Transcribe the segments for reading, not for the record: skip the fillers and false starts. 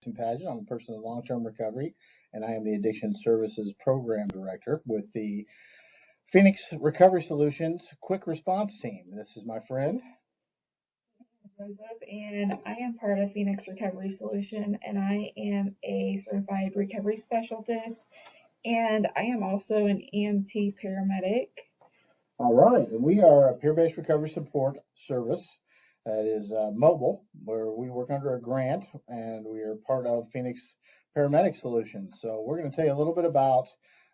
Paget. I'm a person in long-term recovery, and I am the Addiction Services Program Director with the Phoenix Recovery Solutions Quick Response Team. This is my friend. Joseph, and I am part of Phoenix Recovery Solution, and I am a certified recovery specialist, and I am also an EMT paramedic. All right, and we are a peer-based recovery support service that is mobile, where we work under a grant, and we are part of Phoenix Paramedic Solutions. So we're going to tell you a little bit about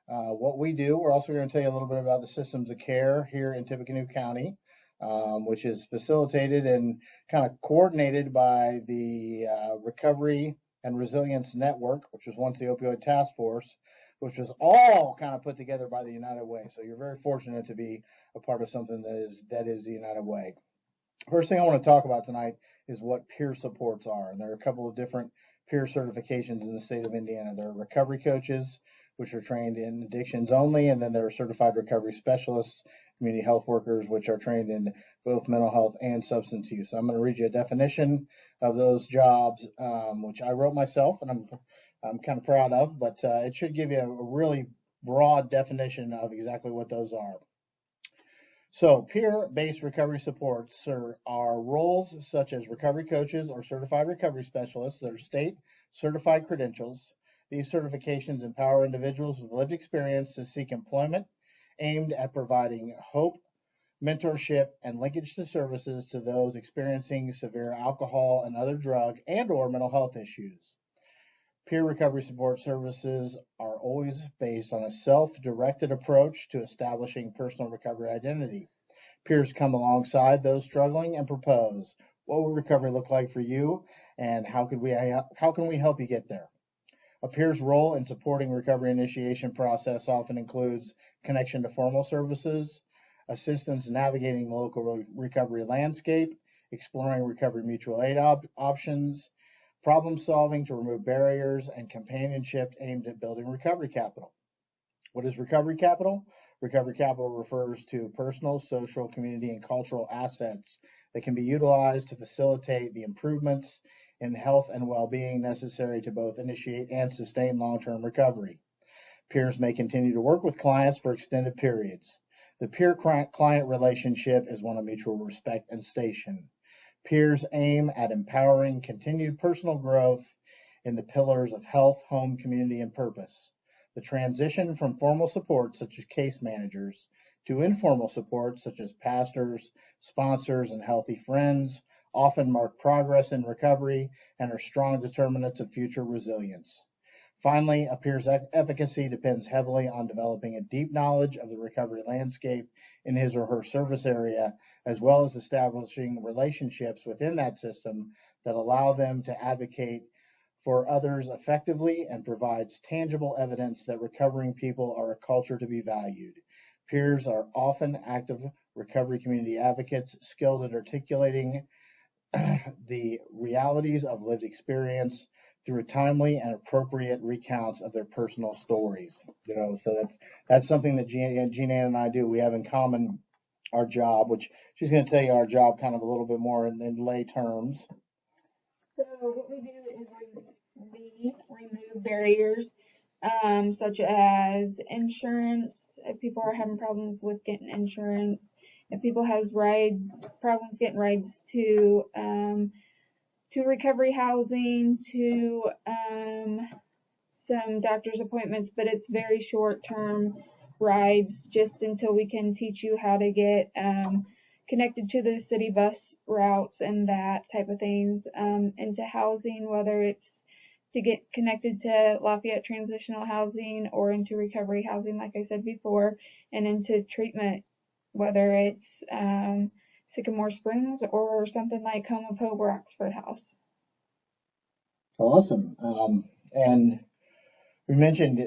what we do. We're also going to tell you a little bit about the systems of care here in Tippecanoe County, which is facilitated and kind of coordinated by the Recovery and Resilience Network, which was once the Opioid Task Force, which was all kind of put together by the United Way. So you're very fortunate to be a part of something that is the United Way. First thing I want to talk about tonight is what peer supports are, and there are a couple of different peer certifications in the state of Indiana. There are recovery coaches, which are trained in addictions only, and then there are certified recovery specialists, community health workers, which are trained in both mental health and substance use. So I'm going to read you a definition of those jobs, which I wrote myself, and I'm kind of proud of, but it should give you a really broad definition of exactly what those are. So peer-based recovery supports are roles such as recovery coaches or certified recovery specialists that are state certified credentials. These certifications empower individuals with lived experience to seek employment aimed at providing hope, mentorship, and linkage to services to those experiencing severe alcohol and other drug and or mental health issues. Peer recovery support services are always based on a self-directed approach to establishing personal recovery identity. Peers come alongside those struggling and propose, what would recovery look like for you, and how can we help you get there? A peer's role in supporting recovery initiation process often includes connection to formal services, assistance navigating the local recovery landscape, exploring recovery mutual aid options, problem solving to remove barriers, and companionship aimed at building recovery capital. What is recovery capital? Recovery capital refers to personal, social, community, and cultural assets that can be utilized to facilitate the improvements in health and well-being necessary to both initiate and sustain long-term recovery. Peers may continue to work with clients for extended periods. The peer-client relationship is one of mutual respect and station. Peers aim at empowering continued personal growth in the pillars of health, home, community, and purpose. The transition from formal support, such as case managers, to informal support, such as pastors, sponsors, and healthy friends, often mark progress in recovery and are strong determinants of future resilience. Finally, a peer's efficacy depends heavily on developing a deep knowledge of the recovery landscape in his or her service area, as well as establishing relationships within that system that allow them to advocate for others effectively and provides tangible evidence that recovering people are a culture to be valued. Peers are often active recovery community advocates skilled at articulating the realities of lived experience through timely and appropriate recounts of their personal stories. So that's something that Jean Ann and I do. We have in common our job, which she's going to tell you our job kind of a little bit more in lay terms. So what we do is we remove barriers such as insurance. If people are having problems with getting insurance, if people has problems getting rides to recovery housing, to some doctor's appointments, but it's very short-term rides just until we can teach you how to get connected to the city bus routes and that type of things, into housing, whether it's to get connected to Lafayette Transitional Housing or into recovery housing, like I said before, and into treatment, whether it's Sycamore Springs or something like Home of Hope or Oxford House. Awesome. And we mentioned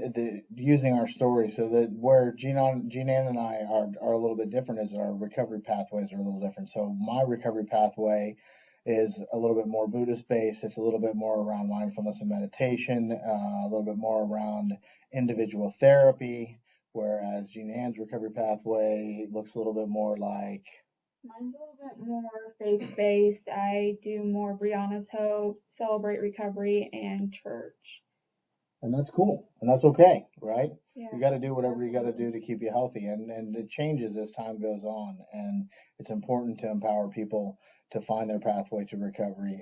using our story, so that where Jean Ann and I are a little bit different is our recovery pathways are a little different. So my recovery pathway is a little bit more Buddhist based. It's a little bit more around mindfulness and meditation, a little bit more around individual therapy, whereas Jean Ann's recovery pathway looks a little bit more like Mine's a little bit more faith-based. I do more Brianna's Hope, Celebrate Recovery, and church. And that's cool. And that's okay, right? Yeah. You got to do whatever you got to do to keep you healthy. And it changes as time goes on. And it's important to empower people to find their pathway to recovery.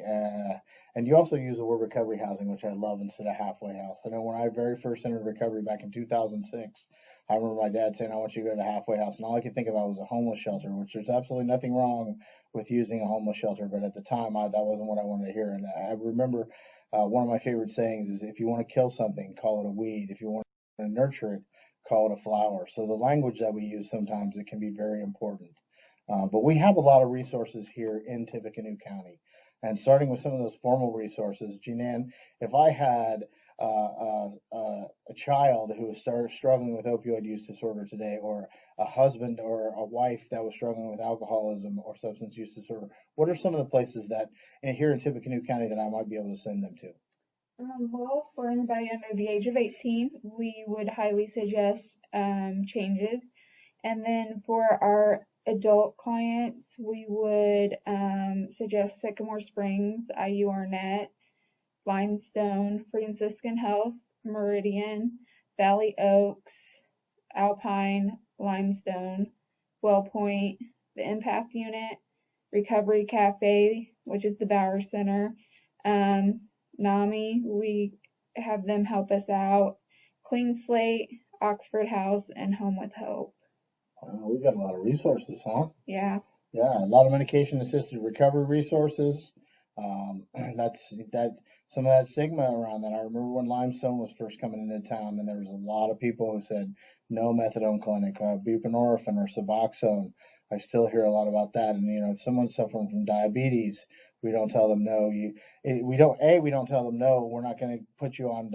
And you also use the word recovery housing, which I love, instead of halfway house. I know when I very first entered recovery back in 2006, I remember my dad saying, I want you to go to halfway house. And all I could think about was a homeless shelter, which there's absolutely nothing wrong with using a homeless shelter. But at the time, that wasn't what I wanted to hear. And I remember one of my favorite sayings is, if you want to kill something, call it a weed. If you want to nurture it, call it a flower. So the language that we use sometimes, it can be very important. But we have a lot of resources here in Tippecanoe County. And starting with some of those formal resources, Jeananne, if I had a child who was struggling with opioid use disorder today, or a husband or a wife that was struggling with alcoholism or substance use disorder, what are some of the places that here in Tippecanoe County that I might be able to send them to? Well, for anybody under the age of 18, we would highly suggest Changes. And then for our adult clients, we would suggest Sycamore Springs, IU Arnett, Limestone, Franciscan Health, Meridian, Valley Oaks, Alpine, Limestone, Wellpoint, the Impact Unit, Recovery Cafe, which is the Bauer Center, NAMI, we have them help us out, Clean Slate, Oxford House, and Home with Hope. We've got a lot of resources, huh? Yeah. Yeah, a lot of medication-assisted recovery resources. That's some of that stigma around that. I remember when Limestone was first coming into town, and there was a lot of people who said no methadone clinic, buprenorphine or Suboxone. I still hear a lot about that. And if someone's suffering from diabetes, we don't tell them no. We don't tell them no. We're not going to put you on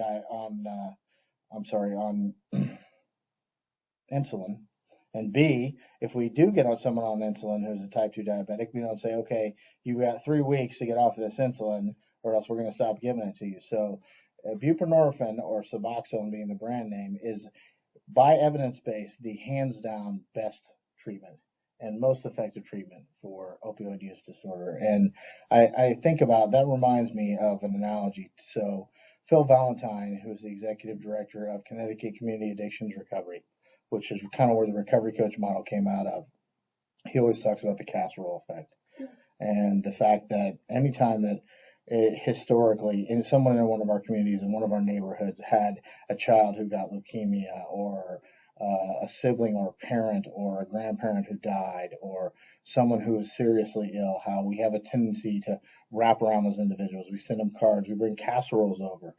insulin. And B, if we do get on someone on insulin who's a type 2 diabetic, we don't say, okay, you've got 3 weeks to get off of this insulin, or else we're going to stop giving it to you. So buprenorphine, or Suboxone being the brand name, is by evidence-based the hands down best treatment and most effective treatment for opioid use disorder. And I think about that, reminds me of an analogy. So Phil Valentine, who's the executive director of Connecticut Community Addictions Recovery, which is kind of where the recovery coach model came out of, he always talks about the casserole effect. And the fact that anytime that historically, someone in one of our communities, in one of our neighborhoods, had a child who got leukemia, or a sibling or a parent or a grandparent who died, or someone who is seriously ill, how we have a tendency to wrap around those individuals. We send them cards, we bring casseroles over.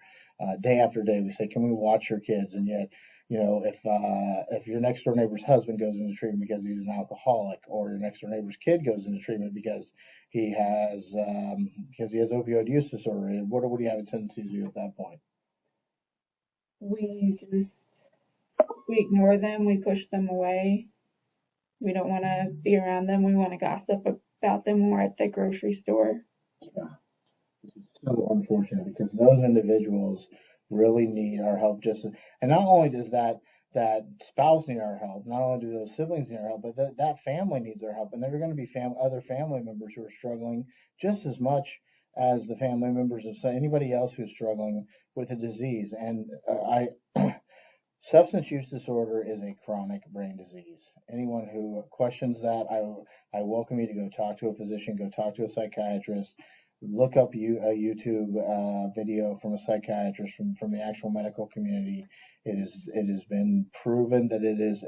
Day after day, we say, can we watch your kids? And yet, if your next door neighbor's husband goes into treatment because he's an alcoholic, or your next door neighbor's kid goes into treatment because he has opioid use disorder, what do you have a tendency to do at that point? We ignore them. We push them away. We don't want to be around them. We want to gossip about them more at the grocery store. Yeah, it's so unfortunate, because those individuals really need our help. And not only does that spouse need our help, not only do those siblings need our help, but that family needs our help. And there are going to be other family members who are struggling just as much as the family members of anybody else who's struggling with a disease. And substance use disorder is a chronic brain disease. Anyone who questions that, I welcome you to go talk to a physician, go talk to a psychiatrist. Look up a YouTube video from a psychiatrist from the actual medical community. It has been proven that it is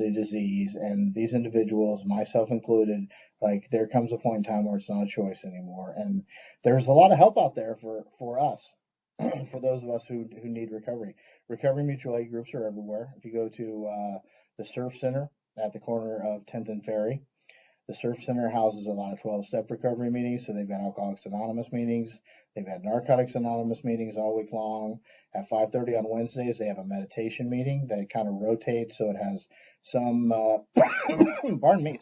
a disease, and these individuals, myself included, like, there comes a point in time where it's not a choice anymore. And there's a lot of help out there for us, for those of us who need recovery. Recovery mutual aid groups are everywhere. If you go to the Surf Center at the corner of 10th and Ferry, the Surf Center houses a lot of 12-step recovery meetings. So they've got Alcoholics Anonymous meetings. They've had Narcotics Anonymous meetings all week long. At 5:30 on Wednesdays, they have a meditation meeting that kind of rotates. So it has some,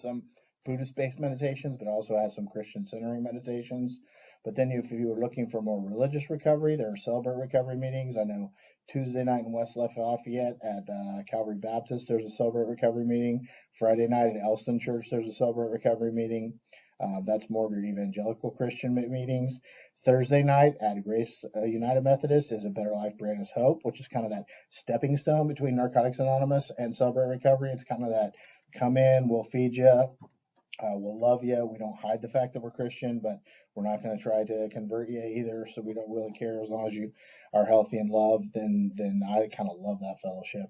some Buddhist-based meditations, but also has some Christian centering meditations. But then if you were looking for more religious recovery, there are Celebrate Recovery meetings. I know Tuesday night in West Lafayette at Calvary Baptist, there's a Celebrate Recovery meeting. Friday night at Elston Church, there's a Celebrate Recovery meeting. That's more of your evangelical Christian meetings. Thursday night at Grace United Methodist is a Better Life Brand is Hope, which is kind of that stepping stone between Narcotics Anonymous and Celebrate Recovery. It's kind of that come in, we'll feed you, we'll love you. We don't hide the fact that we're Christian, but we're not going to try to convert you either. So we don't really care as long as you are healthy and loved. Then I kind of love that fellowship.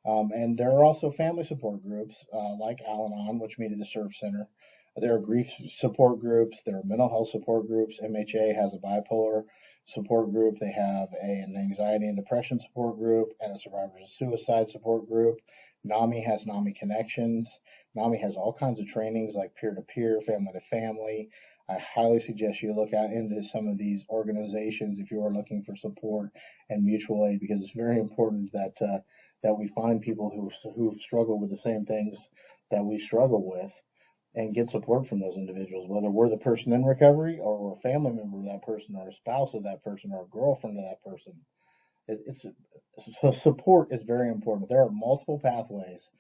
And there are also family support groups like Al-Anon, which meet at the Surf Center. There are grief support groups. There are mental health support groups. MHA has a bipolar support group. They have an anxiety and depression support group and a survivors of suicide support group. NAMI has NAMI Connections. NAMI has all kinds of trainings like peer-to-peer, family-to-family. I highly suggest you look out into some of these organizations if you are looking for support and mutual aid, because it's very important that we find people who struggle with the same things that we struggle with and get support from those individuals, whether we're the person in recovery or we're a family member of that person or a spouse of that person or a girlfriend of that person. So support is very important. There are multiple pathways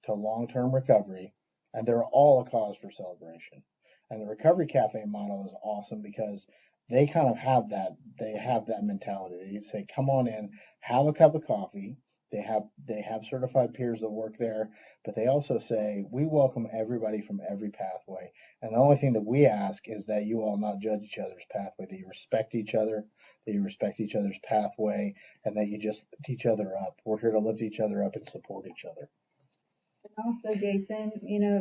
to long-term recovery, and they're all a cause for celebration. And the Recovery Cafe model is awesome because they kind of have that. They have that mentality. They say, "Come on in, have a cup of coffee." They have certified peers that work there, but they also say, we welcome everybody from every pathway. And the only thing that we ask is that you all not judge each other's pathway, that you respect each other, that you respect each other's pathway, and that you just lift each other up. We're here to lift each other up and support each other. Also, Jason,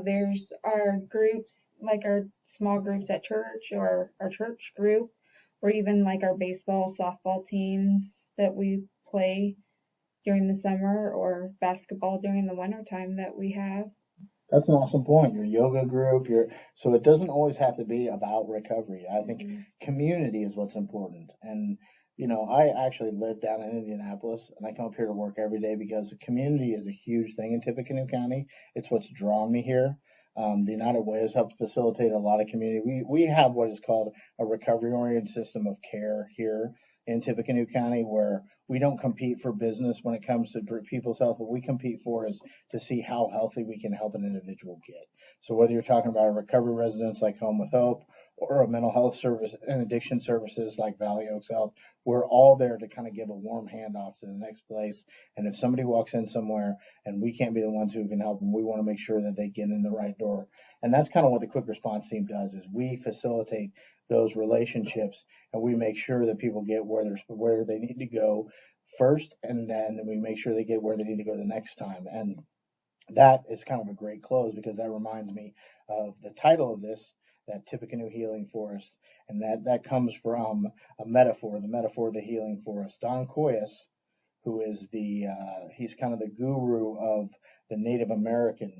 there's our groups, like our small groups at church or our church group, or even like our baseball, softball teams that we play during the summer, or basketball during the winter time that we have. That's an awesome point. Your yoga group, so it doesn't always have to be about recovery. I think community is what's important. And, I actually live down in Indianapolis and I come up here to work every day because community is a huge thing in Tippecanoe County. It's what's drawn me here. The United Way has helped facilitate a lot of community. We have what is called a recovery-oriented system of care here in Tippecanoe County, where we don't compete for business when it comes to people's health. What we compete for is to see how healthy we can help an individual get. So whether you're talking about a recovery residence like Home with Hope or a mental health service and addiction services like Valley Oaks Health, we're all there to kind of give a warm handoff to the next place. And if somebody walks in somewhere and we can't be the ones who can help them, we want to make sure that they get in the right door. And that's kind of what the Quick Response Team does, is we facilitate those relationships and we make sure that people get where they need to go first, and then we make sure they get where they need to go the next time. And that is kind of a great close, because that reminds me of the title of this, that Tippecanoe Healing Forest, and that comes from a metaphor, the metaphor of the healing forest. Don Koyas, who is he's kind of the guru of the Native American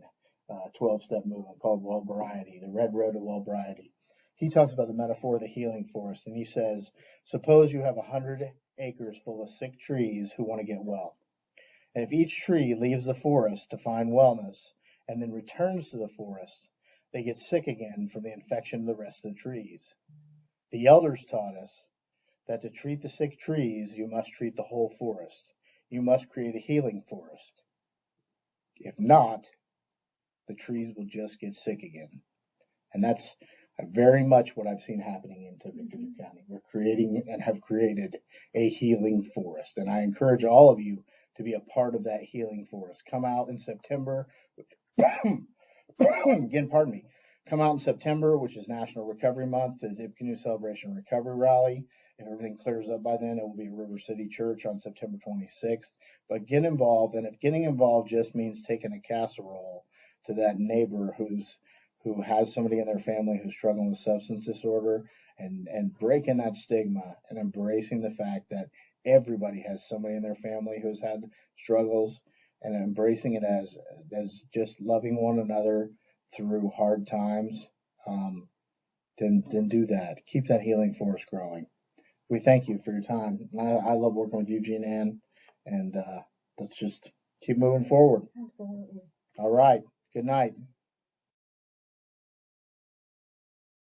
12-step movement called Wellbriety, the Red Road to Wellbriety. He talks about the metaphor of the healing forest, and he says, suppose you have 100 acres full of sick trees who want to get well. And if each tree leaves the forest to find wellness and then returns to the forest, they get sick again from the infection of the rest of the trees. The elders taught us that to treat the sick trees, you must treat the whole forest. You must create a healing forest. If not, the trees will just get sick again. And that's very much what I've seen happening in Tippecanoe County. We're creating and have created a healing forest. And I encourage all of you to be a part of that healing forest. Come out in September. Again, pardon me. Come out in September, which is National Recovery Month, to the Tippecanoe Celebration Recovery Rally. If everything clears up by then, it will be at River City Church on September 26th. But get involved, and if getting involved just means taking a casserole to that neighbor who has somebody in their family who's struggling with substance disorder, and breaking that stigma and embracing the fact that everybody has somebody in their family who's had struggles, and embracing it as just loving one another through hard times, then do that. Keep that healing force growing. We thank you for your time. I love working with you, Jean-Ann, and let's just keep moving forward. Absolutely. All right. Good night.